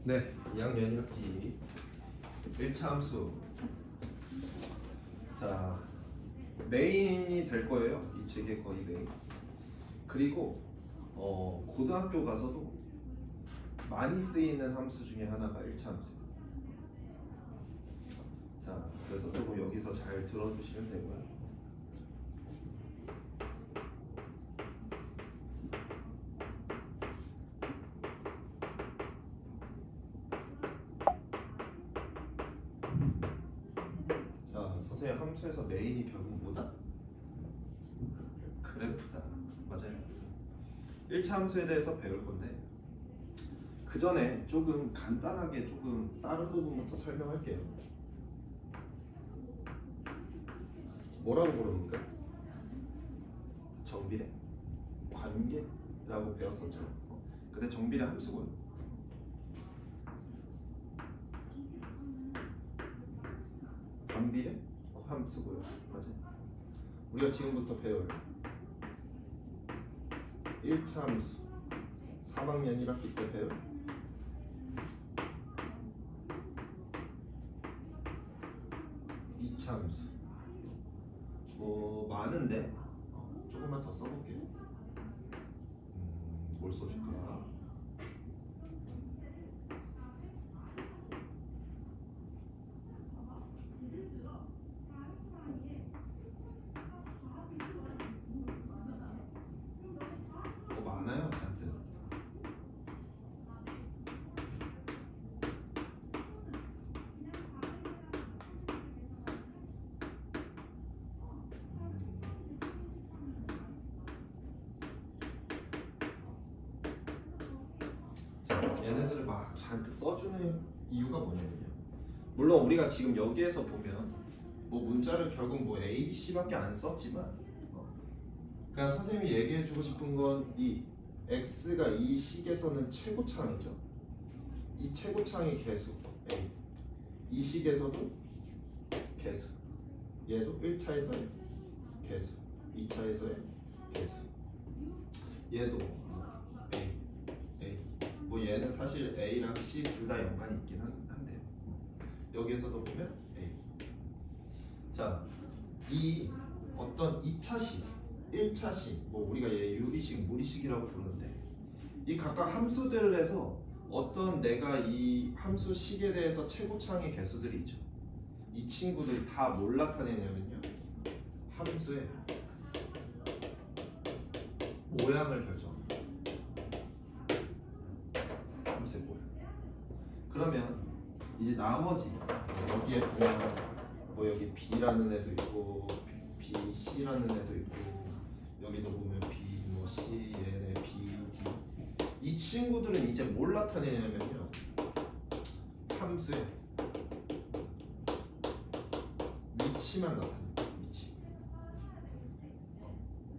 네, 2학년 1학기 1차 함수. 자, 메인이 될 거예요. 이 책의 거의 메인. 그리고 고등학교 가서도 많이 쓰이는 함수 중에 하나가 1차 함수예요. 자, 그래서 조금 여기서 잘 들어두시면 되고요. 선생님, 함수에서 메인이 결국 뭐다? 그래프다. 맞아요. 1차 함수에 대해서 배울 건데 그 전에 조금 간단하게 조금 다른 부분부터 설명할게요. 뭐라고 부릅니까? 정비례, 관계라고 배웠었죠. 근데 정비례 함수군. 관비례 함수고요. 맞아요. 우리가 지금부터 배울 1차 함수 3학년 1학기 때 배울 2차 함수 많은데 조금만 더 써볼게요. 뭘 써줄까? 많아요, 잔뜩. 자, 얘네들을 막 잔뜩 써주는 이유가 뭐냐면요. 물론 우리가 지금 여기에서 보면 뭐 문자를 결국 뭐 A, B, C밖에 안 썼지만 그냥 선생님이 얘기해주고 싶은 건 이 x가 이 식에서는 최고차항이죠. 이 최고차항이 개수 A. 이 식에서도 개수. 얘도 1차에서의 개수, 2차에서의 개수. 얘도 A. 뭐 얘는 사실 A랑 C 둘 다 연관이 있긴 한데요. 여기에서도 보면 A. 자, 이 어떤 2차식 1차식, 뭐 우리가 얘 유리식, 무리식이라고 부르는데 이 각각 함수들을 해서 어떤 내가 이 함수식에 대해서 최고차항의 개수들이 있죠. 이 친구들이 다 뭘 나타내냐면요. 함수의 모양을 결정합니다. 함수의 모양. 그러면 이제 나머지 여기에 보면 뭐 여기 B라는 애도 있고 B, C라는 애도 있고 여기도 보면 B, 뭐 C, 얘네 B, D. 이 친구들은 이제 뭘 나타내냐면요. 함수의 위치만 나타냅니다. 위치.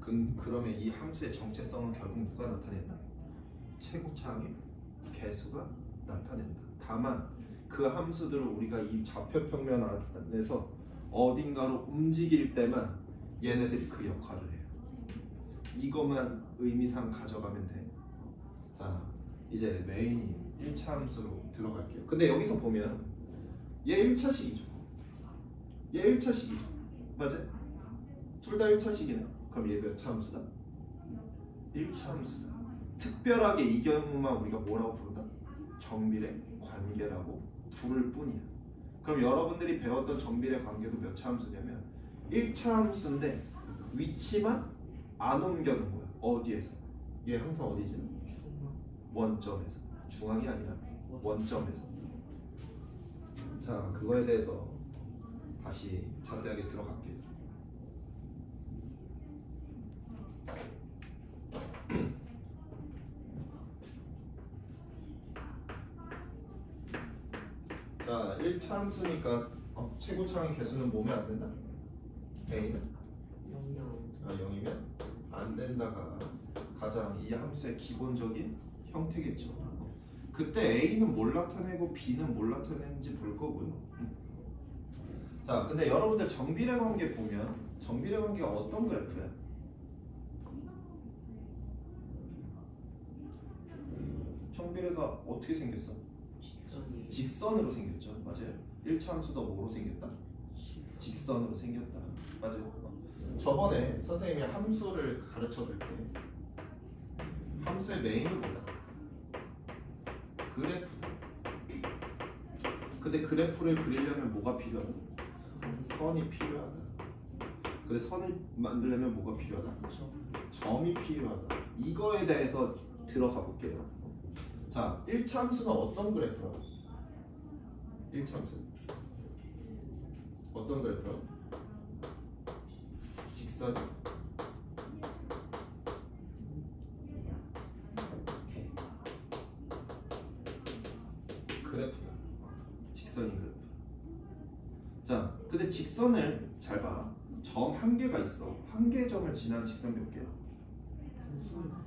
그러면 이 함수의 정체성은 결국 누가 나타낸다? 최고차항의 개수가 나타낸다. 다만 그 함수들을 우리가 이 좌표평면 안에서 어딘가로 움직일 때만 얘네들이 그 역할을 해요. 이것만 의미상 가져가면 돼. 자, 이제 메인이 1차 함수로 들어갈게요. 근데 여기서 보면 얘 1차식이죠. 얘 1차식이죠. 맞아? 둘 다 1차식이네. 그럼 얘 몇 차 함수다? 1차 함수다. 특별하게 이 경우만 우리가 뭐라고 부른다? 정비례 관계라고 부를 뿐이야. 그럼 여러분들이 배웠던 정비례 관계도 몇 차 함수냐면 1차 함수인데 위치만 안 옮겨놓은 거야. 어디에서? 얘 항상 어디지? 원점에서. 중앙이 아니라 원점에서. 자, 그거에 대해서 다시 자세하게 들어갈게요. 자, 1차 함수니까 최고차항의 개수는 뭐면 안 된다? A는? 0이면 안 된다가 가장 이 함수의 기본적인 형태겠죠. 그때 A는 뭘 나타내고 B는 뭘 나타내는지 볼 거고요. 자, 근데 여러분들 정비례 관계 보면 정비례 관계가 어떤 그래프야? 정비례가 어떻게 생겼어? 직선으로 생겼죠. 맞아요. 1차 함수가 뭐로 생겼다? 직선으로 생겼다. 맞아요. 저번에 선생님이 함수를 가르쳐 줄 때 함수의 메인을 보다. 그래프다. 근데 그래프를 그리려면 뭐가 필요하다? 선이 필요하다. 근데 선을 만들려면 뭐가 필요하다? 점이 필요하다. 이거에 대해서 들어가 볼게요. 자, 1차 함수가 어떤 그래프라고? 1차 함수 어떤 그래프라고? 직선 그래프다. 직선인 그래프. 자, 근데 직선을 잘 봐. 점 한 개가 있어. 한 개의 점을 지난 직선 몇 개야?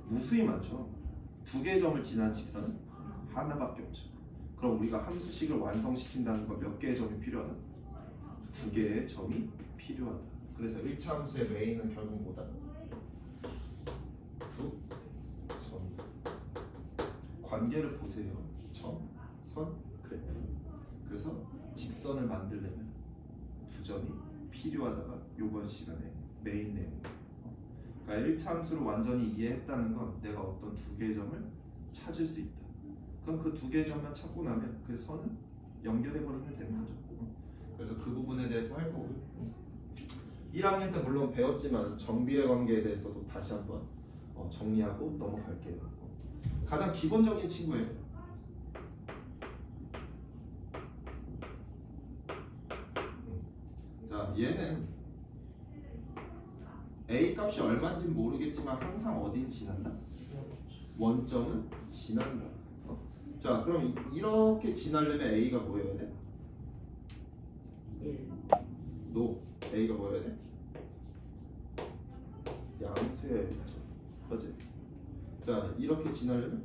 무수히 많죠. 두 개의 점을 지난 직선은 하나밖에 없죠. 그럼 우리가 함수식을 완성시킨다는 건 몇 개의 점이 필요하다? 두 개의 점이 필요하다. 그래서 1차 함수의 메인은 결국 뭐다? 두 점이다. 관계를 보세요. 점, 선, 그래프. 그래서 직선을 만들려면 두 점이 필요하다가 이번 시간에 메인 내용. 그러니까 1차 함수를 완전히 이해했다는 건 내가 어떤 두 개의 점을 찾을 수 있다. 그럼 그 두 개의 점만 찾고 나면 그 선은 연결해버리면 되는 거죠. 그래서 그 부분에 대해서 할 거고요. 1학년 때 물론 배웠지만 정비례 관계에 대해서도 다시 한번 정리하고 넘어갈게요. 가장 기본적인 친구예요. 자, 얘는 A 값이 얼마인지 모르겠지만 항상 어딘 지난다? 원점은 지난다. 자, 그럼 이렇게 지나려면 A가 뭐여야 돼? 1. 노. A가 뭐여야 돼? 양수여야 되죠. 맞지? 자, 이렇게 지나려면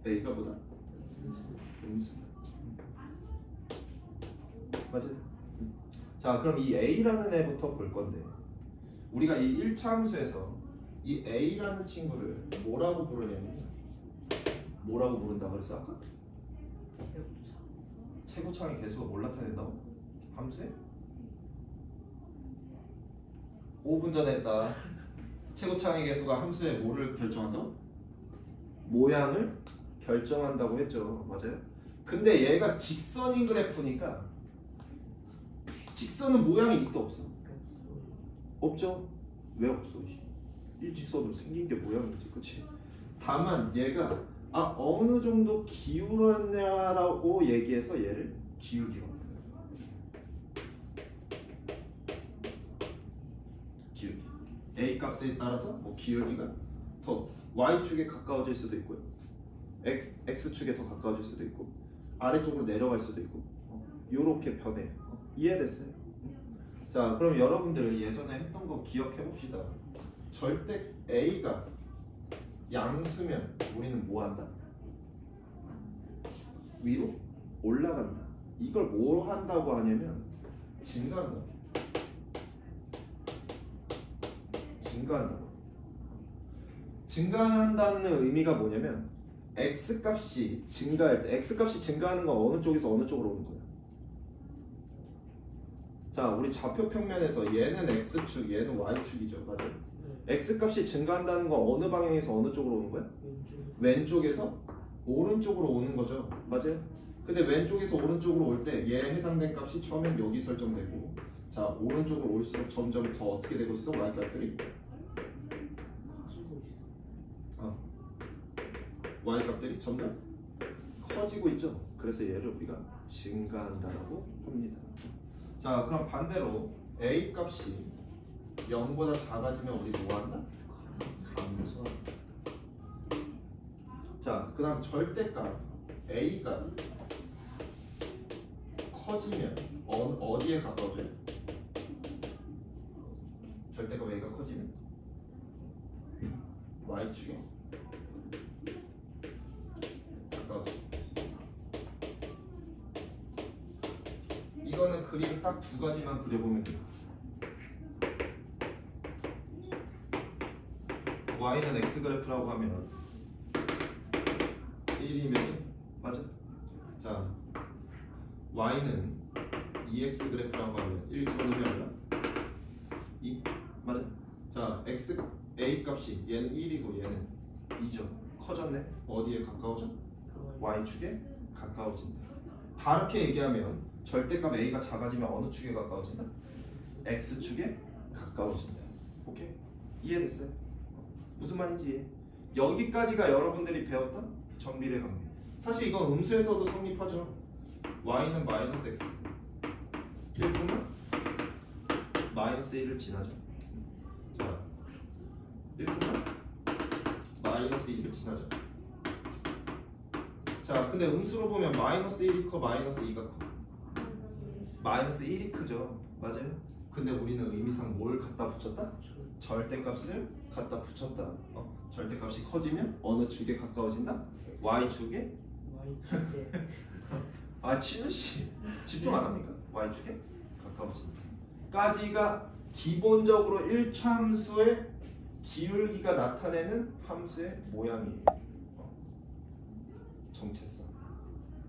A가 뭐다? 음수다. 맞지? 자, 그럼 이 A라는 애부터 볼 건데 우리가 이 1차 함수에서 이 A라는 친구를 뭐라고 부르냐면 뭐라고 부른다고 그랬어 아까? 최고차의 개수가 뭘 나타낸다고? 함수에? 5분 전에 했다. 최고차의 개수가 함수의 뭐를 결정한다고? 모양을 결정한다고 했죠. 맞아요? 근데 얘가 직선인 그래프니까 직선은 모양이 있어 없어? 없죠? 왜 없어? 일직선으로 생긴 게 모양이지, 그치? 다만 얘가 어느 정도 기울었냐라고 얘기해서 얘를 기울기로 기울기 A 값에 따라서 뭐 기울기가 더 Y축에 가까워질 수도 있고요, X축에 더 가까워질 수도 있고 아래쪽으로 내려갈 수도 있고 요렇게 변해요. 이해됐어요? 자, 그럼 여러분들 예전에 했던 거 기억해 봅시다. 절대 A가 양수면 우리는 뭐 한다? 위로 올라간다. 이걸 뭐 한다고 하냐면 증가한다. 증가한다고. 증가한다는 의미가 뭐냐면 X값이 증가할 때 X값이 증가하는 건 어느 쪽에서 어느 쪽으로 오는 거야? 자, 우리 좌표 평면에서 얘는 X축, 얘는 Y축이죠. 맞아요? X값이 증가한다는 건 어느 방향에서 어느 쪽으로 오는 거야? 왼쪽에서 오른쪽으로 오는 거죠. 맞아요? 근데 왼쪽에서 오른쪽으로 올 때 얘에 해당된 값이 처음엔 여기 설정되고 자, 오른쪽으로 올수록 점점 더 어떻게 되고 있어? Y값들이? Y값들이 점점 커지고 있죠. 그래서 얘를 우리가 증가한다라고 합니다. 자, 그럼 반대로 A 값이 0보다 작아지면 우리 뭐 한다? 감소한다. 자, 그 다음 절대값 A가 커지면 어디에 가까워져요? 절대값 A가 커지면 Y축에 가까워져. 이거는 그림 딱 두 가지만 그려보면 돼요. Y는 X 그래프라고 하면 1이면 y는 2x 그래프라고 하면 1 기본으로 얼마? 2? 맞아. 자, x a 값이 얘는 1이고 얘는 2죠. 커졌네. 어디에 가까워져? y축에 가까워진다. 다르게 얘기하면 절대값 a가 작아지면 어느 축에 가까워진다? x축에 가까워진다. 오케이? 이해됐어요? 무슨 말인지 이해? 여기까지가 여러분들이 배웠던 정비례 관계. 사실 이건 음수에서도 성립하죠. y는 마이너스 x 1분은 마이너스 1을 지나죠. 자, 1분은 마이너스 1을 지나죠. 자, 근데 음수로 보면 마이너스 1이 커, 마이너스 2가 커. 마이너스 1이 크죠. 맞아요? 근데 우리는 의미상 뭘 갖다 붙였다? 절대값을 갖다 붙였다. 절대값이 커지면 어느 축에 가까워진다? y축에? 아, 치누씨 집중 안 합니까? y축에 가까워진다. 까지가 기본적으로 1차함수의 기울기가 나타내는 함수의 모양이에요. 정체성.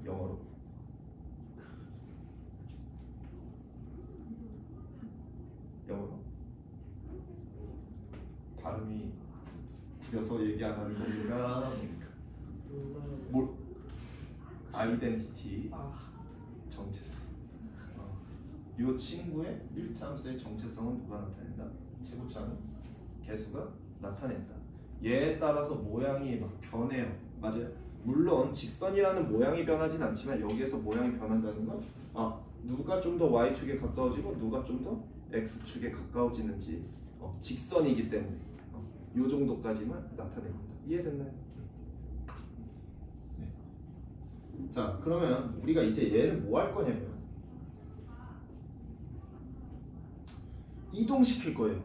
영어로. 영어로. 발음이 구려서 얘기 안 하는 겁니까? 뭘? 아이덴티티. 정체성. 이 친구의 1차함수의 정체성은 누가 나타낸다? 최고차는 개수가 나타낸다. 얘에 따라서 모양이 막 변해요. 맞아요? 물론 직선이라는 모양이 변하진 않지만 여기에서 모양이 변한다는 건 누가 좀 더 y축에 가까워지고 누가 좀 더 x축에 가까워지는지 직선이기 때문에 이 정도까지만 나타냅니다. 이해됐나요? 네. 자, 그러면 우리가 이제 얘를 뭐 할 거냐면 이동시킬 거예요.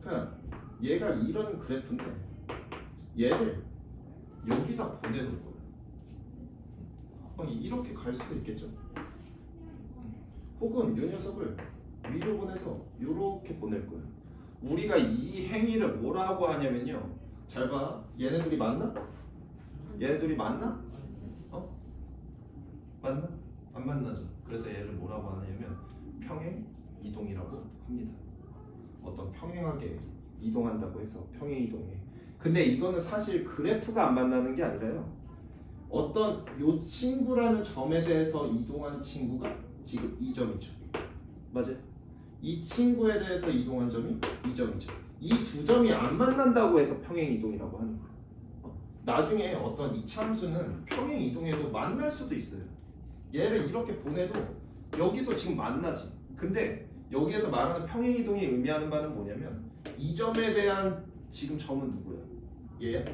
그러니까 얘가 이런 그래프인데 얘를 여기다 보내는 거예요. 이렇게 갈 수도 있겠죠. 혹은 이 녀석을 위로 보내서 이렇게 보낼 거예요. 우리가 이 행위를 뭐라고 하냐면요. 잘 봐. 얘네들이 맞나? 얘네들이 맞나? 맞나? 안 만나죠. 그래서 얘를 뭐라고 하냐면 평행 이동이라고 합니다. 어떤 평행하게 이동한다고 해서 평행 이동해. 근데 이거는 사실 그래프가 안 만나는 게 아니라요. 어떤 요 친구라는 점에 대해서 이동한 친구가 지금 이 점이죠. 맞아요? 이 친구에 대해서 이동한 점이 이 점이죠. 이 두 점이 안 만난다고 해서 평행 이동이라고 하는 거예요. 나중에 어떤 이차함수는 평행 이동해도 만날 수도 있어요. 얘를 이렇게 보내도 여기서 지금 만나지. 근데 여기에서 말하는 평행 이동이 의미하는 바는 뭐냐면 이 점에 대한 지금 점은 누구야? 얘야?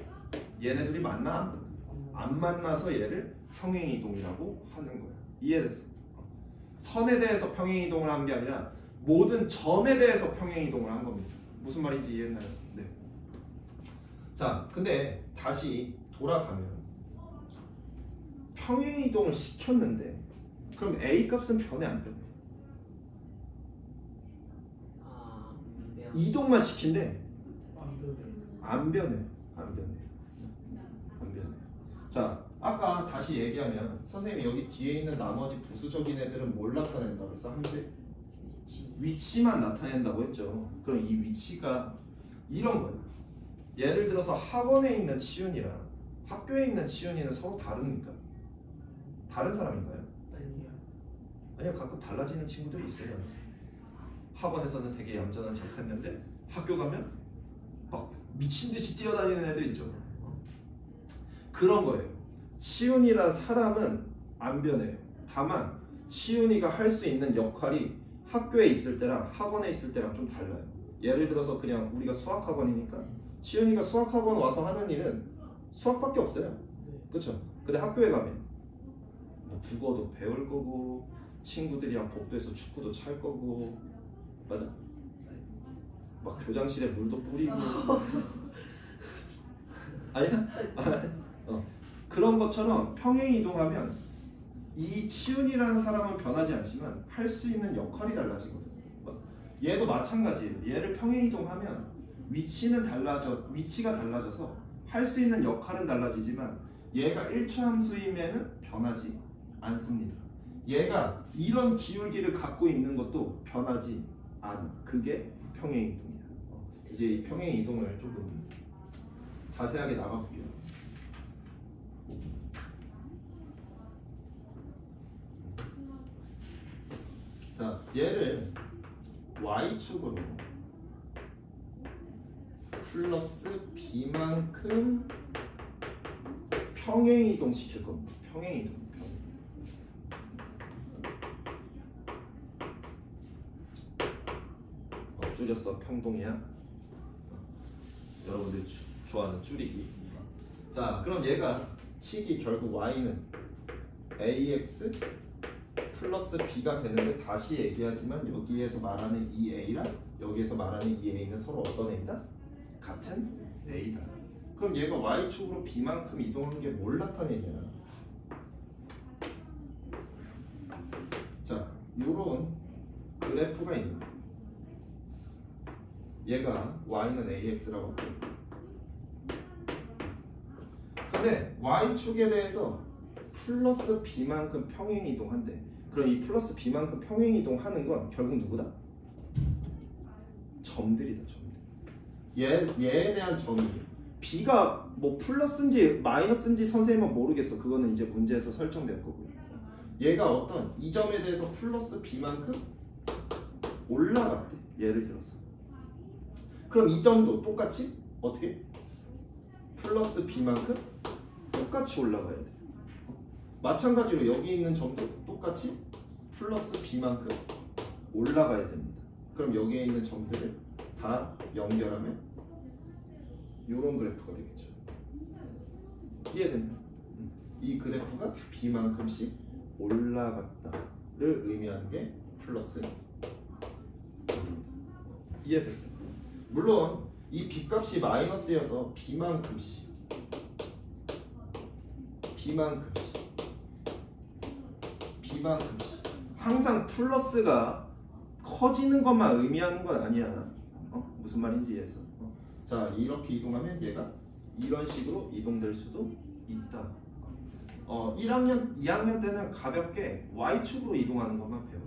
얘네들이 만나? 안 만나서 얘를 평행 이동이라고 하는 거야. 이해됐어? 선에 대해서 평행 이동을 한 게 아니라 모든 점에 대해서 평행 이동을 한 겁니다. 무슨 말인지 이해했나요? 네. 자, 근데 다시 돌아가면 평행 이동을 시켰는데 그럼 A 값은 변해 안 변해? 이동만 시킨대. 안 변해. 안 변해. 안 변해. 자, 아까 다시 얘기하면 선생님이 여기 뒤에 있는 나머지 부수적인 애들은 뭘 나타낸다고 했어? 함수의 위치만 나타낸다고 했죠. 그럼 이 위치가 이런 거예요. 예를 들어서 학원에 있는 치윤이랑 학교에 있는 치윤이는 서로 다릅니까? 다른 사람인가요? 아니요. 가끔 달라지는 친구들이 있어요. 학원에서는 되게 얌전한 척 했는데 학교 가면 막 미친듯이 뛰어다니는 애들 있죠. 그런 거예요. 치윤이란 사람은 안 변해요. 다만 치윤이가 할 수 있는 역할이 학교에 있을 때랑 학원에 있을 때랑 좀 달라요. 예를 들어서 그냥 우리가 수학학원이니까 치윤이가 수학학원 와서 하는 일은 수학밖에 없어요. 그렇죠? 근데 학교에 가면 뭐 국어도 배울 거고 친구들이랑 복도에서 축구도 찰 거고 맞아? 막 교장실에 물도 뿌리고 아니야? 그런 것처럼 평행 이동하면 이 치윤이라는 사람은 변하지 않지만 할 수 있는 역할이 달라지거든. 얘도 마찬가지예요. 얘를 평행 이동하면 위치가 달라져서 할 수 있는 역할은 달라지지만 얘가 1차 함수임에는 변하지 않습니다. 얘가 이런 기울기를 갖고 있는 것도 변하지 않아. 그게 평행이동이야. 이제 이 평행이동을 조금 자세하게 나가볼게요. 자, 얘를 y축으로 플러스 b만큼 평행이동 시킬 겁니다. 평행이동. 줄였어. 평동이야. 여러분들이 좋아하는 줄이기. 자, 그럼 얘가 식이 결국 y는 ax 플러스 b가 되는데, 다시 얘기하지만 여기에서 말하는 이 a랑 여기에서 말하는 이 a는 서로 어떤 a다? 같은 a다. 그럼 얘가 y축으로 b만큼 이동한 게 뭘 나타내냐? 자, 요런 그래프가 있는 거야. 얘가 y는 ax라고 할게요. 근데 y축에 대해서 플러스 b만큼 평행이동한대. 그럼 이 플러스 b만큼 평행이동하는 건 결국 누구다? 점들이다. 점들. 얘에 대한 점이 b가 뭐 플러스인지 마이너스인지 선생님은 모르겠어. 그거는 이제 문제에서 설정될 거고요. 얘가 어떤 이 점에 대해서 플러스 b만큼 올라갔대. 예를 들어서. 그럼 이 점도 똑같이 어떻게? 플러스 b만큼 똑같이 올라가야 돼. 마찬가지로 여기 있는 점도 똑같이 플러스 b만큼 올라가야 됩니다. 그럼 여기에 있는 점들을 다 연결하면 이런 그래프가 되겠죠. 이해됐나요? 이 그래프가 b만큼씩 올라갔다를 의미하는 게 플러스. 이해됐어요? 물론 이 b값이 마이너스여서 b만큼씩 항상 플러스가 커지는 것만 의미하는 건 아니야. 무슨 말인지 이해했어? 자, 이렇게 이동하면 얘가 이런 식으로 이동될 수도 있다. 1학년, 2학년 때는 가볍게 y축으로 이동하는 것만 배워요.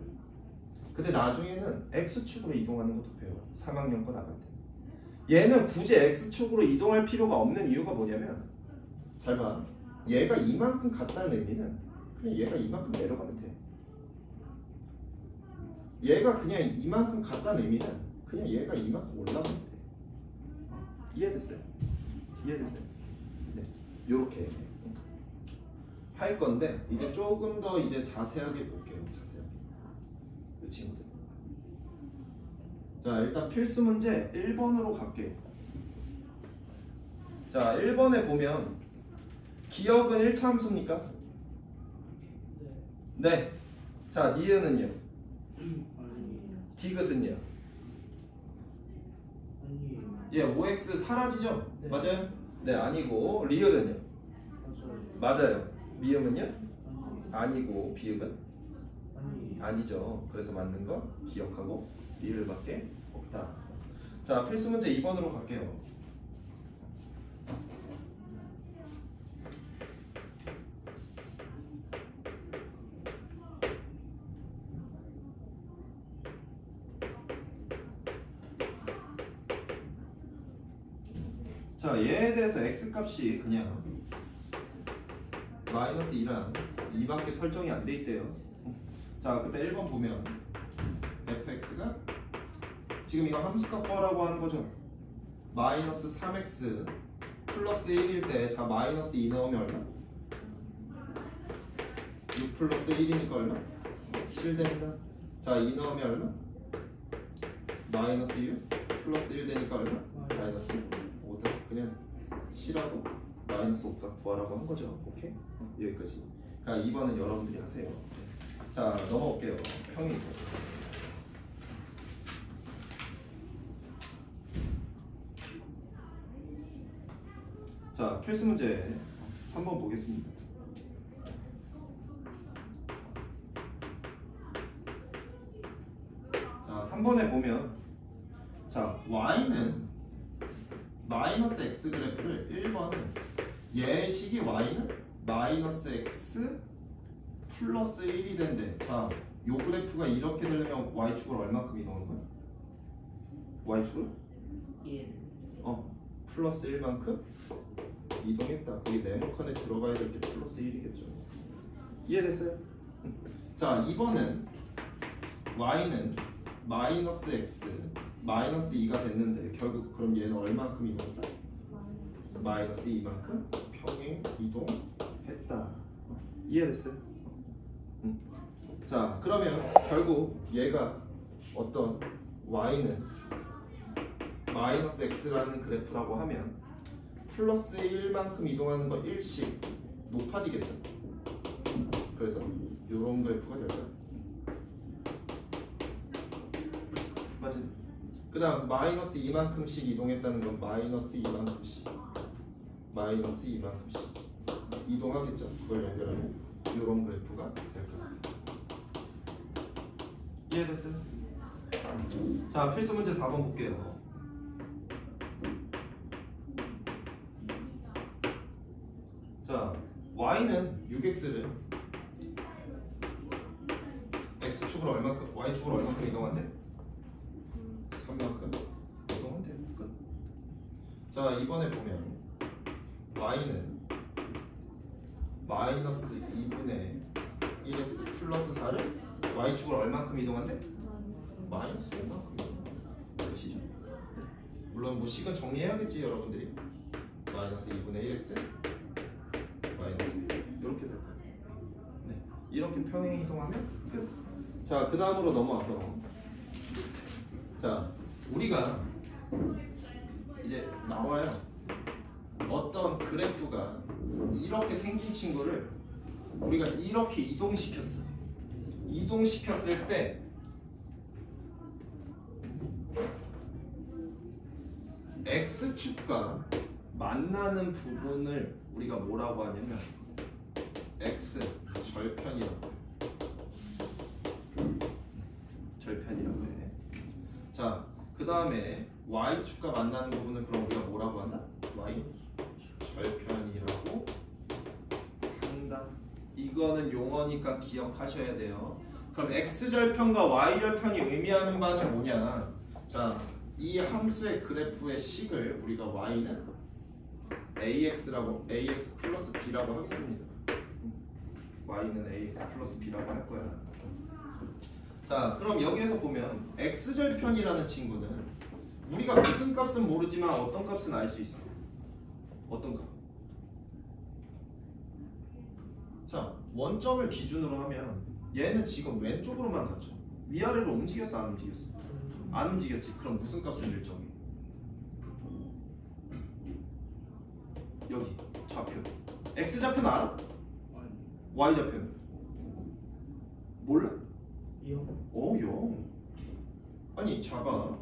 근데 나중에는 x축으로 이동하는 것도 배워요. 3학년 거 나갈 때. 얘는 굳이 x축으로 이동할 필요가 없는 이유가 뭐냐면, 잘 봐. 얘가 이만큼 같다는 의미는 그냥 얘가 이만큼 내려가면 돼. 얘가 그냥 이만큼 같다는 의미는 그냥 얘가 이만큼 올라가면 돼. 이해됐어요? 이해됐어요? 네, 요렇게 할 건데 이제 조금 더 이제 자세하게 볼게요. 자세하게. 이 친구들. 자, 일단 필수 문제 1번으로 갈게요. 자, 1번에 보면 기억은 1차 함수입니까? 네. 자, 니은은요? 디귿은요? 예, OX 사라지죠? 네. 맞아요? 네, 아니고 리을은요? 맞아요. 미음은요? 아니고 비읍은? 아니죠. 그래서 맞는 거 기억하고 리을밖에 없다. 자, 필수 문제 2번으로 갈게요. 자, 얘에 대해서 x값이 그냥 마이너스 2랑 2밖에 설정이 안 돼 있대요. 자, 그때 1번 보면 fx가 지금 이거 함수값 구하라고 하는 거죠. 마이너스 3x 플러스 1일 때, 자, 마이너스 2 넣으면 얼마? 6 플러스 1이니까 얼마? 7 된다. 자, 2 넣으면 얼마? 마이너스 6 플러스 1 되니까 얼마? 마이너스 5다. 그냥 7하고 마이너스 5가 구하라고 한 거죠. 오케이? 여기까지. 그러니까 2번은 여러분들이 하세요. 자, 넘어올게요. 평행이동. 자, 필수 문제 3번 보겠습니다. 자, 3번에 보면, 자, y는 마이너스 x 그래프를 1번은 얘의 식이 y는 마이너스 x 플러스 1이 된대. 자, 요 그래프가 이렇게 되려면 y축으로 얼마큼 이동한 거야? y축을? 1. 플러스 1만큼 이동했다. 그게 네모칸에 들어가야 될 게 플러스 1이겠죠. 이해됐어요? 자, 2번은 y는 마이너스 x 마이너스 2가 됐는데 결국 그럼 얘는 얼마큼 이동했다? 마이너스 2만큼 평행 이동했다. 이해됐어요? 자, 그러면 결국 얘가 어떤 y는 마이너스 x라는 그래프라고 하면 플러스 1만큼 이동하는 거 1씩 높아지겠죠. 그래서 이런 그래프가 될 거야. 맞지? 그 다음 마이너스 2만큼씩 이동했다는 건 마이너스 2만큼씩 마이너스 2만큼씩 이동하겠죠. 그걸 연결하면 이런 그래프가 될 거야. 이해됐어요? 자, 필수 문제 4번 볼게요. 자, y는 6x를 x축으로 얼마큼, y축으로 얼마큼 이동한대? 3만큼 이동한대. 끝. 자, 이번에 보면 y는 마이너스 2분의 1x 플러스 4를 y축으로 얼마큼 이동한대? 마이너스 5만큼 이동한대. 물론 뭐 식은 정리해야겠지 여러분들이. 마이너스 2분의 1x 마이너스 이렇게 될 거예요. 네, 이렇게 평행 이동하면 끝. 자, 그 다음으로 넘어와서 자, 우리가 이제 나와요. 어떤 그래프가 이렇게 생긴 친구를 우리가 이렇게 이동시켰어. 이동시켰을 때 x축과 만나는 부분을 우리가 뭐라고 하냐면 x 절편이라고 해. 자, 그 다음에 y축과 만나는 부분을 그럼 우리가 뭐라고 한다? y 절편이라고 한다. 이거는 용어니까 기억하셔야 돼요. 그럼 x절편과 y절편이 의미하는 바는 뭐냐? 자, 이 함수의 그래프의 식을 우리가 y는 ax라고, ax 플러스 b라고 하겠습니다. y는 ax 플러스 b라고 할 거야. 자, 그럼 여기에서 보면 x절편이라는 친구는 우리가 무슨 값은 모르지만 어떤 값은 알 수 있어. 어떤 값? 자, 원점을 기준으로 하면 얘는 지금 왼쪽으로만 갔죠. 위아래로 움직였어, 안 움직였어? 안 움직였지. 그럼 무슨 값은 일정해? 여기 좌표. x좌표는 알아? y좌표는? 몰라? 0. 0. 아니, 봐봐.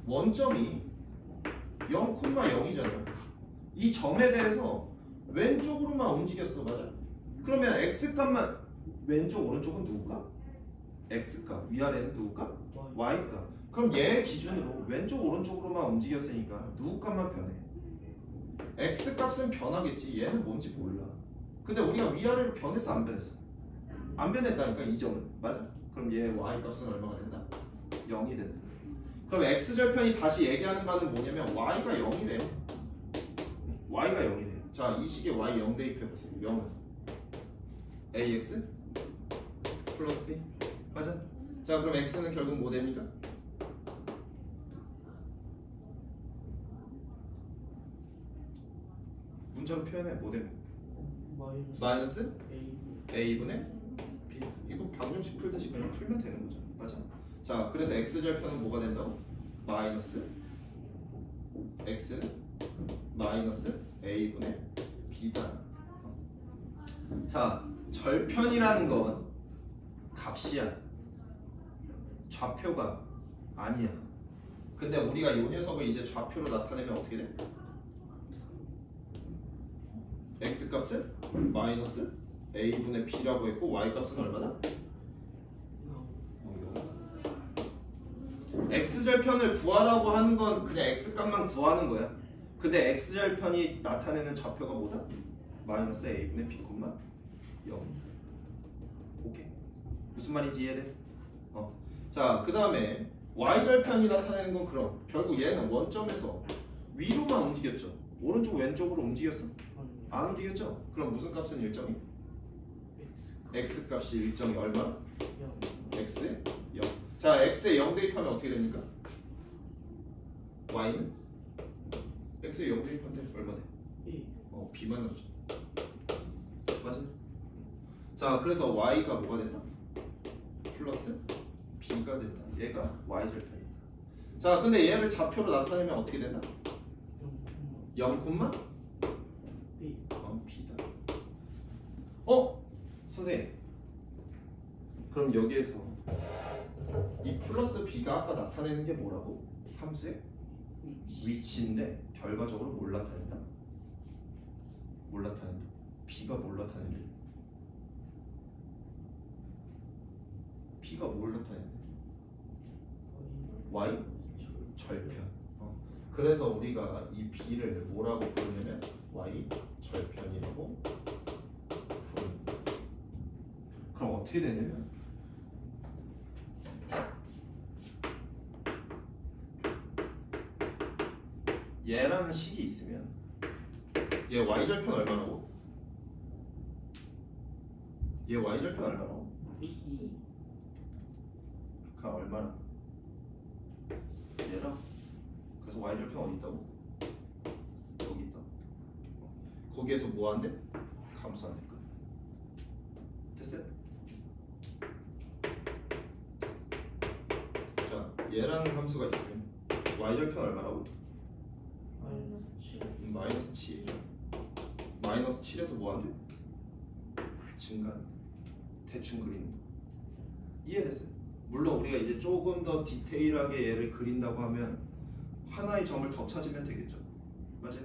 원점이 0,0이잖아. 이 점에 대해서 왼쪽으로만 움직였어. 맞아? 그러면 x값만 왼쪽 오른쪽은 누구 값? x값. 위아래는 누구 값? y값. 그럼 얘 기준으로 왼쪽 오른쪽으로만 움직였으니까 누구 값만 변해? x값은 변하겠지. 얘는 뭔지 몰라. 근데 우리가 위아래로 변했어, 안 변했어? 안 변했다니까, 이 점은. 맞아? 그럼 얘 y값은 얼마가 된다? 0이 된다. 그럼 x절편이 다시 얘기하는 바는 뭐냐면 y가 0이래. y가 0이래. 자, 이 식에 y 0 대입해보세요. 0은 ax 플러스 b. 맞아? 자, 그럼 x는 결국 뭐 됩니까? 문자로 표현해. 뭐 됩니까? 마이너스 a분의 b. 이거 방정식 풀듯이 그냥 풀면 되는 거죠. 맞아? 자, 그래서 x절편은 뭐가 된다고? 마이너스 x는 마이너스 a분의 b다. 자, 절편이라는 건 값이야. 좌표가 아니야. 근데 우리가 이 녀석을 이제 좌표로 나타내면 어떻게 돼? x값은 마이너스 a분의 b라고 했고 y값은 얼마다? x절편을 구하라고 하는 건 그냥 x값만 구하는 거야. 근데 x절편이 나타내는 좌표가 뭐다? 마이너스 a분의 b, 0. 오케이. 무슨 말인지 이해돼? 자, 그 다음에 y절편이 나타내는 건 그럼 결국 얘는 원점에서 위로만 움직였죠. 오른쪽 왼쪽으로 움직였어? 안 움직였죠? 그럼 무슨 값은 일정이? x 값이 일정이 얼마? x에 0. 자, x에 0 대입하면 어떻게 됩니까? y는? x에 0 대입하면 얼마 돼? b만 나오죠. 맞아? 자, 그래서 y가 뭐가 된다? 플러스 b가 된다. 얘가 y절편이다. 자, 근데 얘를 좌표로 나타내면 어떻게 된다? 0, b다. 선생님. 그럼 여기에서 이 플러스 b가 아까 나타내는 게 뭐라고? 함수의 위치인데 결과적으로 뭘 나타낸다? 뭘 나타낸다? b가 뭘 나타낸다? b가 뭘 나타낸다? y 절편. 그래서 우리가 이 b를 뭐라고 부르냐면 y 절편이라고 부릅니다. 그럼 어떻게 되냐면 얘라는 식이 있으면 얘 y절편 얼마라고? 얘 y절편 얼마라고? 가 얼마나? 얘랑 그래서 y절편 어디 있다고? 여기 있다. 거기에서 뭐 한대? 감소한대. 됐어요? 자, 얘라는 함수가 있으면 y절편 얼마라고? 마이너스 7. 마이너스 7에서 뭐 한대? 증가한대. 대충 그리는 거. 이해됐어요? 물론 우리가 이제 조금 더 디테일하게 얘를 그린다고 하면 하나의 점을 더 찾으면 되겠죠. 맞아요?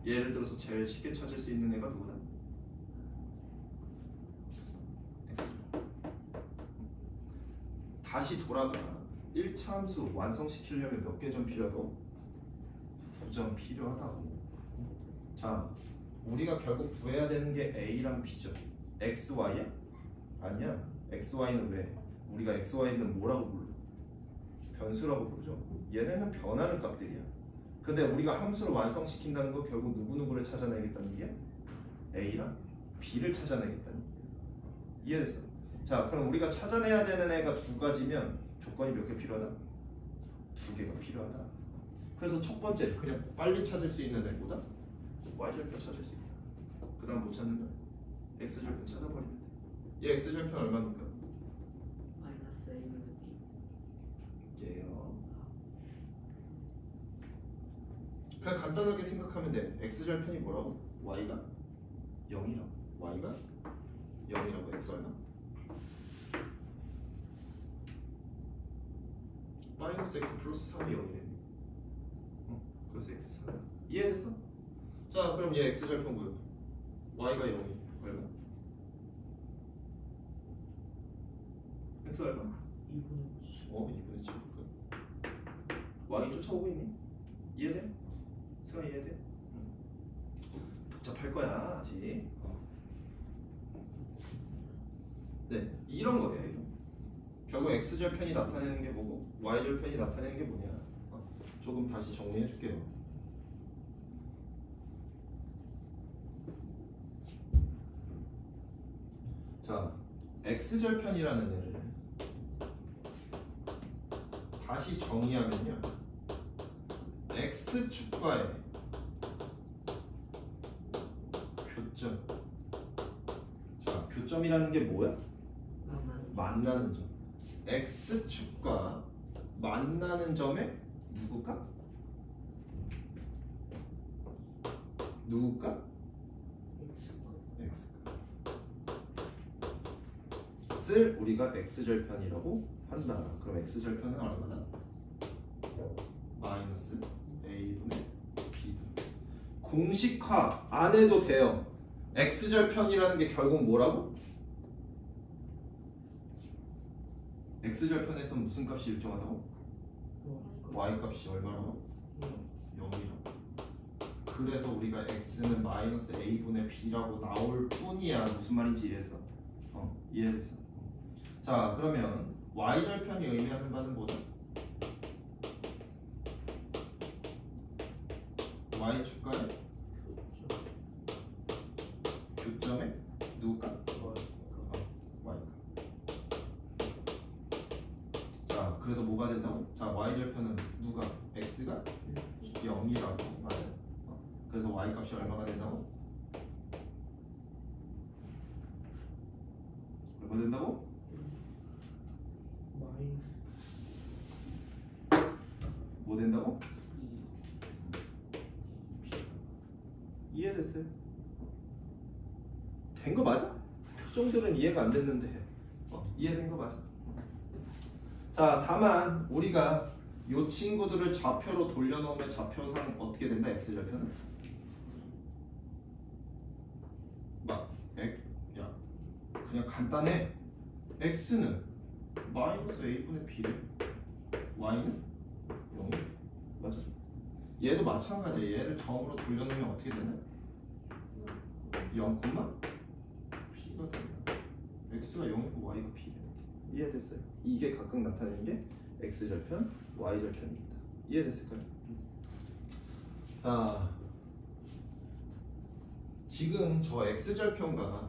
예를 들어서 제일 쉽게 찾을 수 있는 애가 누구다? 다시 돌아가 1차 함수 완성시키려면 몇 개 점 필요하다고? 2점 필요하다고. 자, 우리가 결국 구해야 되는 게 A랑 B죠. X, Y야? 아니야. X, Y는 왜? 우리가 X, Y는 뭐라고 불러? 변수라고 부르죠. 얘네는 변하는 값들이야. 근데 우리가 함수를 완성시킨다는 거 결국 누구누구를 찾아내겠다는 얘기야? A랑 B를 찾아내겠다는 얘기야. 이해됐어? 자, 그럼 우리가 찾아내야 되는 애가 두 가지면 조건이 몇 개 필요하다? 두 개가 필요하다. 그래서 첫 번째, 그냥 빨리 찾을 수 있는 애보다 y절편 찾을 수 있다. 그 다음 못 찾는다? x절편 찾아버리면 돼. 얘 x절편 얼마입니까? 마이너스 A분의 B. 얘요. 그냥 간단하게 생각하면 돼. x절편이 뭐라고? y가 0이라고. y가 0이라고. x 얼마? 마이너스 x 플러스 3이 0이래. 그래서 x 3. 이해됐어? 자, 그럼 얘 x절편 뭐야? y가 0이 얼마? x 얼마? 2분의 7. 2분의 7. y 쫓아오고 있니? 이해돼? 승아 이해돼? 복잡할 거야 아직. 네, 이런 거예요. 이런. 결국 x절편이 나타내는 게 뭐고 y절편이 나타내는 게 뭐냐. 조금 다시 정리해 줄게요. 자, x절편이라는 애를 다시 정의하면요, x축과의 교점. 자, 교점이라는 게 뭐야? 만나는 점. x축과 만나는 점의 누구가? 누구가? x를 우리가 x절편이라고 한다. 그럼 x절편은 얼마나? 마이너스 a분의 b다. 공식화 안 해도 돼요. x절편이라는 게 결국 뭐라고? x절편에서 무슨 값이 일정하다고? y값이 얼마라고? 0이라고. 그래서 우리가 x는 마이너스 a분의 b라고 나올 뿐이야. 무슨 말인지 이해했어? 이해됐어? 자, 그러면 y절편이 의미하는 바는 뭐다? y축과의 교점에 누굴까? y가. 자, 그래서 뭐가 된다고? 자, y절편은 누가? x가 0이라고. 맞아요. 그래서 y 값이 얼마가 된다고? 얼마 된다고? 마이너스 뭐 된다고? 이해됐어요? 된 거 맞아? 표정들은 이해가 안 됐는데 이해된 거 맞아? 자, 다만 우리가 이 친구들을 좌표로 돌려놓으면 좌표상 어떻게 된다? x절편은? 야, 그냥 간단해. x는 마이너스 a분의 b래. y는 0이 맞아. 얘도 마찬가지야. 얘를 점으로 돌려놓으면 어떻게 되나? 0, b가 된다. x가 0이고 y가 b래. 이해됐어요? 이게 각각 나타내는 게 x절편, y절편입니다. 이해됐을까요? 자, 지금 저 x절편과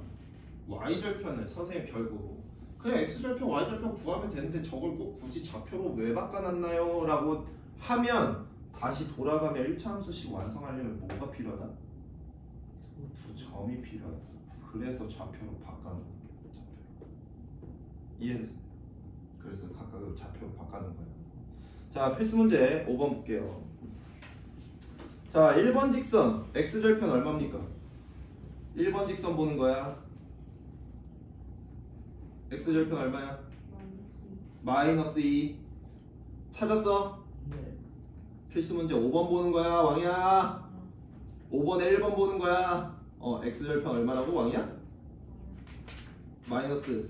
y절편을 선생님 결국 그냥 x절편, y절편 구하면 되는데 저걸 꼭 굳이 좌표로 왜 바꿔놨나요? 라고 하면 다시 돌아가면 1차 함수식 완성하려면 뭐가 필요하다? 두 점이 필요하다. 그래서 좌표로 바꿔놓은 거예요. 좌표로. 이해됐어요? 그래서 각각을 좌표로 바꿔놓은 거예요. 자, 필수 문제 5번 볼게요. 자, 1번 직선 x절편 얼마입니까? 1번 직선 보는 거야. x절편 얼마야? 마이너스 2. 찾았어? 네. 필수 문제 5번 보는 거야, 왕이야. 5번에 1번 보는 거야. x절편 얼마라고, 왕이야? 마이너스.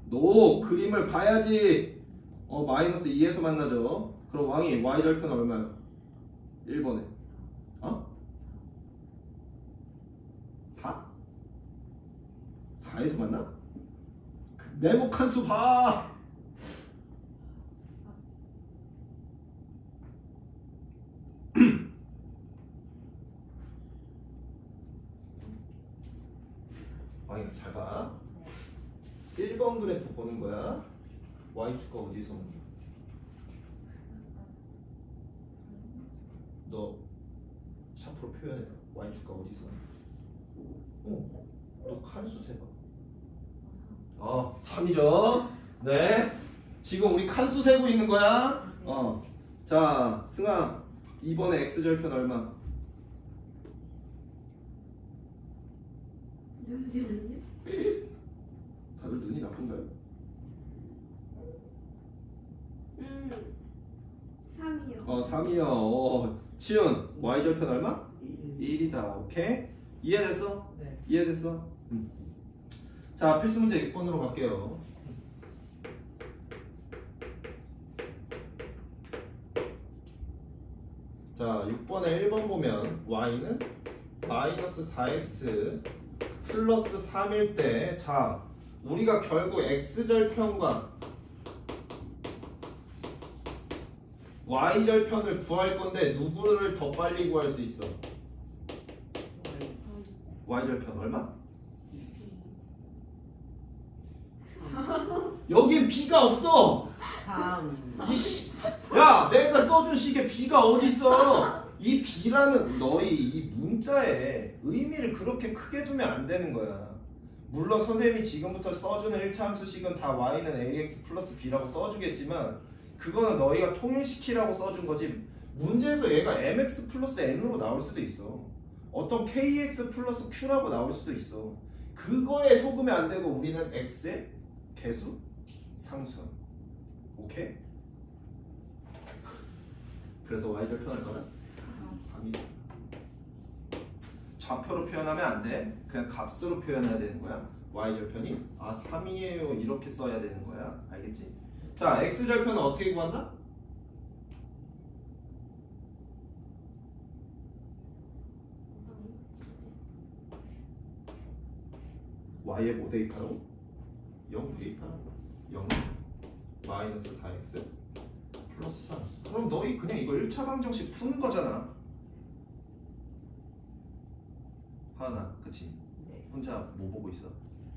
노, 그림을 봐야지. 마이너스 2에서 만나죠. 그럼 왕이 y절편 얼마야? 1번에 4? 4에서 만나? 네모칸 수 봐! 왕이가 잘 봐. 1번 그래프 보는 거야. y축과 어디서 만나? 너 샤프로 표현해. y축과 어디서 만나? 너 칸수 세봐. 3이죠. 네. 지금 우리 칸수 세고 있는 거야. 자, 승아, 이번에 x절편 얼마? 잠시만요. 다들 눈이 나쁜가요? 3이요. 3이요. 치윤, y절편 얼마? 1. 1이다. 오케이? 이해됐어? 네. 이해됐어? 자, 필수 문제 6번으로 갈게요. 자, 6번에 1번 보면 y는 마이너스 4x 플러스 3일 때, 자, 우리가 결국 x절편과 y절편을 구할 건데 누구를 더 빨리 구할 수 있어? y절편 얼마? 여긴 b가 없어. 3. 야, 내가 써준 식에 b가 어딨어? 이 b라는 너희 이 문자에 의미를 그렇게 크게 두면 안 되는 거야. 물론 선생님이 지금부터 써주는 1차 함수식은 다 y는 ax 플러스 b라고 써주겠지만 그거는 너희가 통일시키라고 써준 거지. 문제에서 얘가 mx 플러스 n으로 나올 수도 있어. 어떤 kx 플러스 q라고 나올 수도 있어. 그거에 속으면 안 되고 우리는 x의 개수, 상수. 오케이? 그래서 y절편 할 거다? 3이. 좌표로 표현하면 안 돼. 그냥 값으로 표현해야 되는 거야. y절편이 3이에요 이렇게 써야 되는 거야. 알겠지? 자, x절편은 어떻게 구한다? y에 뭐 대입하라고? 0 대입하라고. 0 마이너스 4x 플러스 3. 그럼 너희 그냥 이거 1차 방정식 푸는 거잖아. 하나, 그치? 네. 혼자 뭐 보고 있어?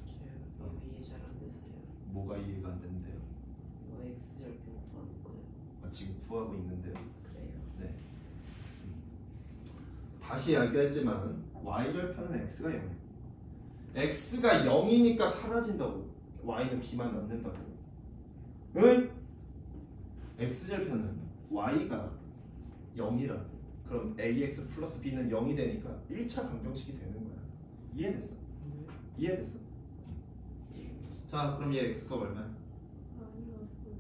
제가 이해 잘 안 됐어요. 뭐가 이해가 안 되는데요? 이거 X절편 구하는 거예요. 지금 구하고 있는데요. 그래요. 네. 다시 이야기했지만 y절편은 x가 0이에요. x가 0이니까 사라진다고. y는 b만 남는다고. 응? x절편은 y가 0이라. 그럼 ax 플러스 b는 0이 되니까 1차 방정식이 되는 거야. 이해됐어? 이해됐어? 자, 그럼 얘 x값 얼마야? 아니었어요.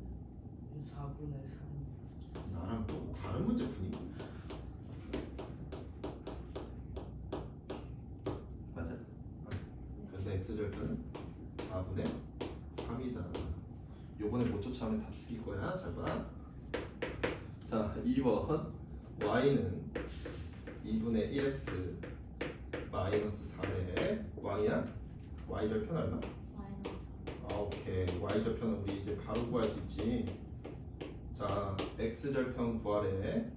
4분의 3. 나랑 또 다른 문제 푸니? 맞아? 그래서 x절편은 4분의 3이다. 요번에 못 쫓아오면 다 죽일 거야. 잘 봐. 자, 2번 y는 2분의 1x 마이너스 4에 y야? y절편 얼마? 마이너스. 오케이. y절편은 우리 이제 바로 구할 수 있지. 자, x절편 구하래.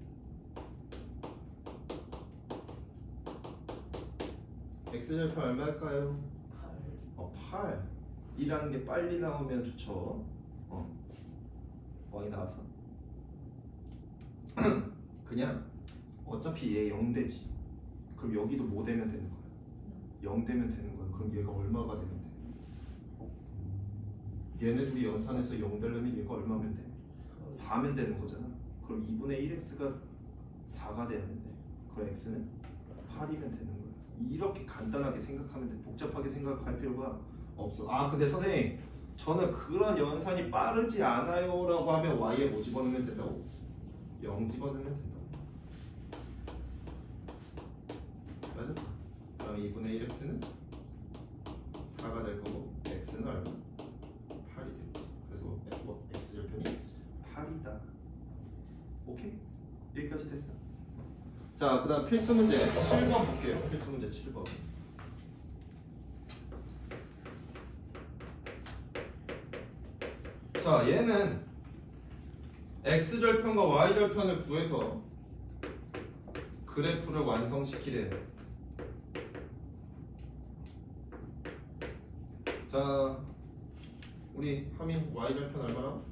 x절편 얼마일까요? 8. 8이라는 게 빨리 나오면 좋죠. y 나왔어. 그냥 어차피 얘 0 되지. 그럼 여기도 뭐 되면 되는 거야? 0 되면 되는 거야. 그럼 얘가 얼마가 되면 돼? 얘네 둘이 연산해서 0 되려면 얘가 얼마면 돼? 4면 되는 거잖아. 그럼 2분의 1x가 4가 돼야 된대. 그럼 x는 8이면 되는 거야. 이렇게 간단하게 생각하면 돼. 복잡하게 생각할 필요가 없어. 근데 선생님, 저는 그런 연산이 빠르지 않아요 라고 하면 y에 뭐 집어넣으면 된다고? 0 집어넣으면 된다고. 맞아? 그럼 2분의 1x는 4가 될 거고 x는 얼마? 8이 되겠지. 그래서 x절편이 8이다. 오케이? 여기까지 됐어. 자, 그 다음 필수 문제 7번 볼게요. 필수 문제 7번. 자, 얘는 x절편과 y절편을 구해서 그래프를 완성시키래. 자, 우리 하민 y절편 얼마나?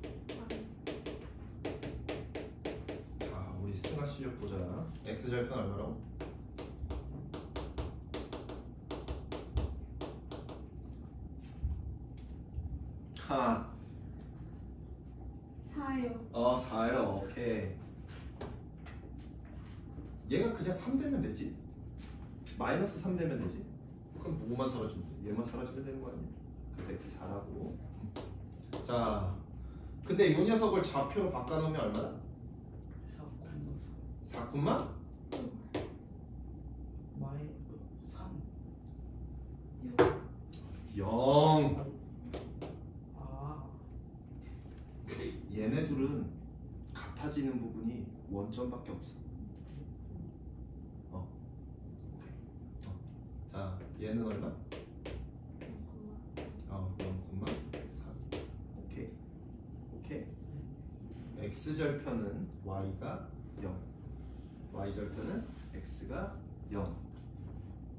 자, 우리 승아 실력 보자. x절편 얼마라고? 하. 4요. 4요. 오케이. 얘가 그냥 3 되면 되지. 마이너스 3 되면 되지. 그럼 뭐만 사라지면 돼? 얘만 사라지면 되는 거 아니야? 그래서 x 4라고. 자, 근데 이 녀석을 좌표로 바꿔놓으면 얼마다? 4, 4, 마이 3. 0. 아, 얘네 둘은 같아지는 부분이 원점밖에 없어. 자, 얘는 얼마? 0,4. 오케이. 오케이. x절편은 y가 0. y절편은 x가 0.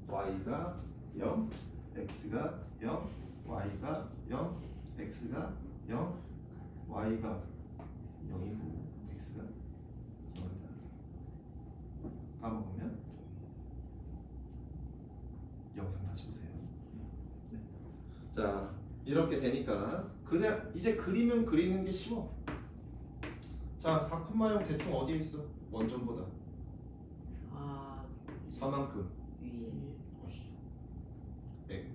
y가 0. x가 0. y가 0. x가 0. y가 0이고 x가 0이다. 까먹으면 영상 다시 보세요. 네. 자, 이렇게 되니까 그냥 이제 그리면 그리는 게 쉬워. 자, 4,0 대충 어디에 있어? 원점보다 4만큼 위에.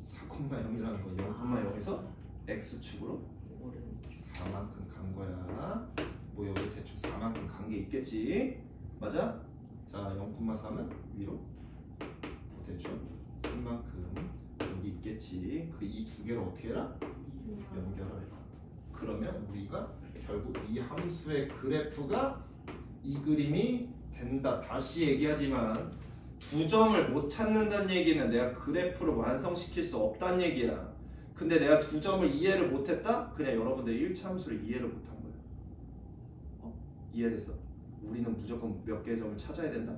4,0이라는 거 0,0에서 x축으로 오른 4만큼 간 거야. 뭐 여기 대충 4만큼 간 게 있겠지. 맞아? 자, 0,3은 위로 대충 3만큼 여기 있겠지. 그 이 두 개를 어떻게 해라? 연결을. 그러면 우리가 결국 이 함수의 그래프가 이 그림이 된다. 다시 얘기하지만 두 점을 못 찾는다는 얘기는 내가 그래프를 완성시킬 수 없다는 얘기야. 근데 내가 두 점을 이해를 못했다? 그냥 여러분들 1차 함수를 이해를 못한 거예요. 이해됐어? 우리는 무조건 몇 개의 점을 찾아야 된다?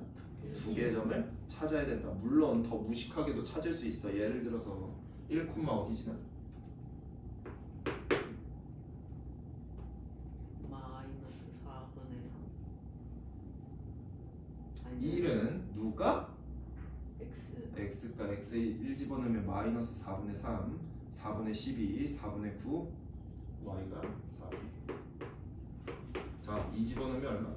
두 개의 점을 찾아야 된다. 물론 더 무식하게도 찾을 수 있어. 예를 들어서 1, 어디지나? 마이너스 4분의 3. 1은 누가? x. x가 x에 1 집어넣으면 마이너스 4분의 3, 4분의 12, 4분의 9, y가 4분의 자, 2 집어넣으면 얼마?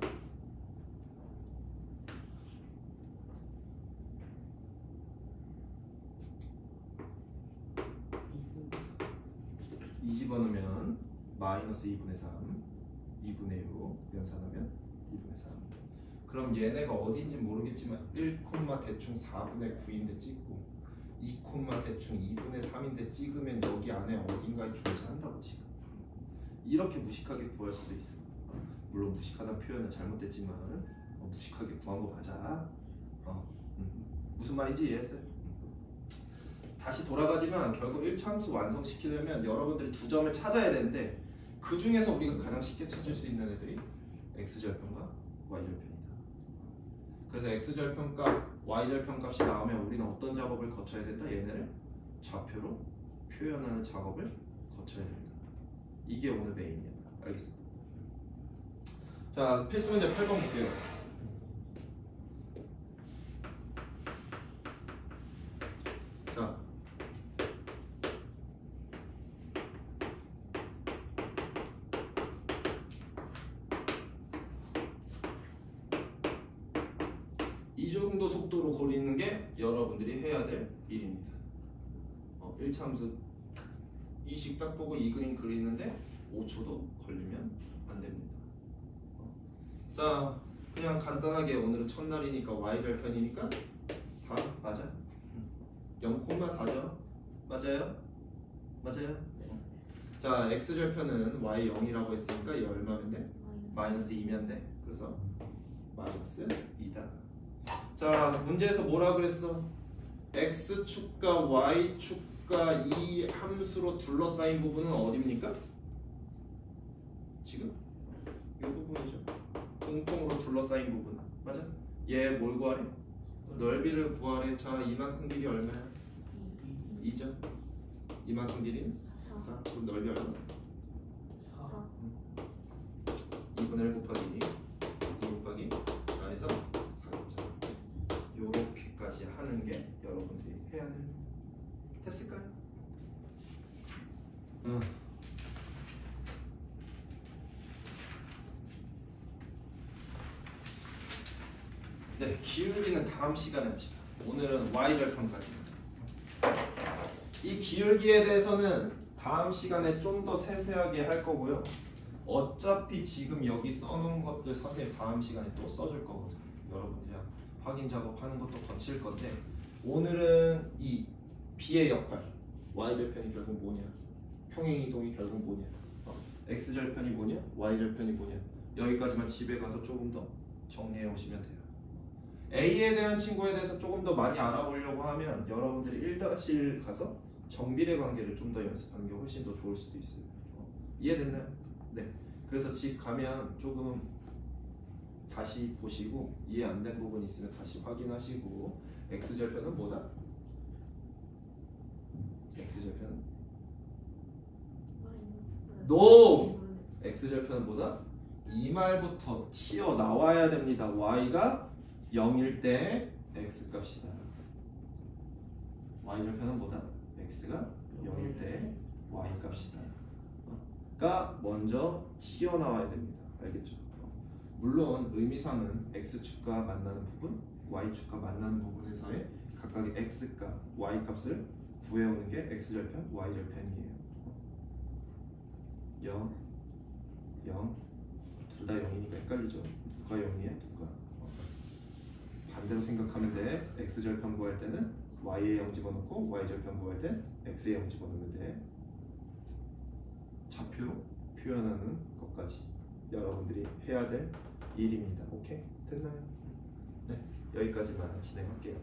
2 집어넣으면 마이너스 2분의 3, 2분의 6 연산하면 2분의 3. 그럼 얘네가 어디인지 모르겠지만 1, 대충 4분의 9인데 찍고 2, 대충 2분의 3인데 찍으면 여기 안에 어딘가에 존재한다고 지금. 이렇게 무식하게 구할 수도 있어. 물론 무식하다는 표현은 잘못됐지만 무식하게 구한 거 맞아. 무슨 말인지 이해했어요? 다시 돌아가지만 결국 1차 함수 완성시키려면 여러분들이 두 점을 찾아야 되는데 그 중에서 우리가 가장 쉽게 찾을 수 있는 애들이 x절편과 y절편이다. 그래서 x절편값, y절편값이 나오면 우리는 어떤 작업을 거쳐야 된다? 얘네를 좌표로 표현하는 작업을 거쳐야 된다. 이게 오늘 메인이야. 알겠어? 자, 필수 문제 8번 볼게요. 자, 이 정도 속도로 걸리는 게 여러분들이 해야 될 일입니다. 1차 함수 이식 딱 보고 이 그림 그리는데 5초도 걸리면 안 됩니다. 자, 그냥 간단하게 오늘은 첫날이니까 y절편이니까 4 맞아? 0,4죠? 맞아요? 맞아요? 자, x절편은 y0이라고 했으니까 이 얼마면 돼? 마이너스 2면 돼. 그래서 마이너스 2다. 자, 문제에서 뭐라 그랬어? x축과 y축과 이 함수로 둘러싸인 부분은 어디입니까? 지금 이 부분이죠. 공통으로 둘러싸인 부분. 맞아? 얘 뭘 구하래? 넓이를 구하래. 자, 이만큼 길이 얼마야? 2죠? 이만큼 길이는 4. 그럼 넓이 얼마? 4. 2분의 1 곱하기 2 곱하기 4에서 4겠죠. 요렇게까지 하는 게 여러분들이 해야 될 됐을까요? 네, 기울기는 다음 시간에 합시다. 오늘은 y절편까지. 이 기울기에 대해서는 다음 시간에 좀 더 세세하게 할 거고요. 어차피 지금 여기 써놓은 것들 선생님 다음 시간에 또 써줄 거거든요. 여러분들이 확인 작업하는 것도 거칠 건데 오늘은 이 b의 역할, y절편이 결국 뭐냐, 평행이동이 결국 뭐냐, x절편이 뭐냐, y절편이 뭐냐, 여기까지만 집에 가서 조금 더 정리해 오시면 돼요. A에 대한 친구에 대해서 조금 더 많이 알아보려고 하면 여러분들이 1-1 가서 정비례 관계를 좀 더 연습하는 게 훨씬 더 좋을 수도 있어요. 이해됐나요? 네. 그래서 집 가면 조금 다시 보시고 이해 안 된 부분 있으면 다시 확인하시고 x절편은 뭐다? x절편은 NO! x절편은 뭐다? 이 말부터 튀어나와야 됩니다. y가 0일 때 x값이다. y절편은 뭐다? x가 0일 때 y값이다. 가 먼저 튀어나와야 됩니다. 알겠죠? 물론 의미상은 x축과 만나는 부분, y축과 만나는 부분에서의 각각의 x값, y값을 구해오는 게 x절편, y절편이에요. 0, 0, 둘 다 0이니까 헷갈리죠? 누가 0이야? 누가? 반대로 생각하면 돼. x절편 구할 때는 y에 0 집어넣고 y절편 구할 때 x에 0 집어넣으면 돼. 좌표로 표현하는 것까지 여러분들이 해야 될 일입니다. 오케이? 됐나요? 네, 여기까지만 진행할게요.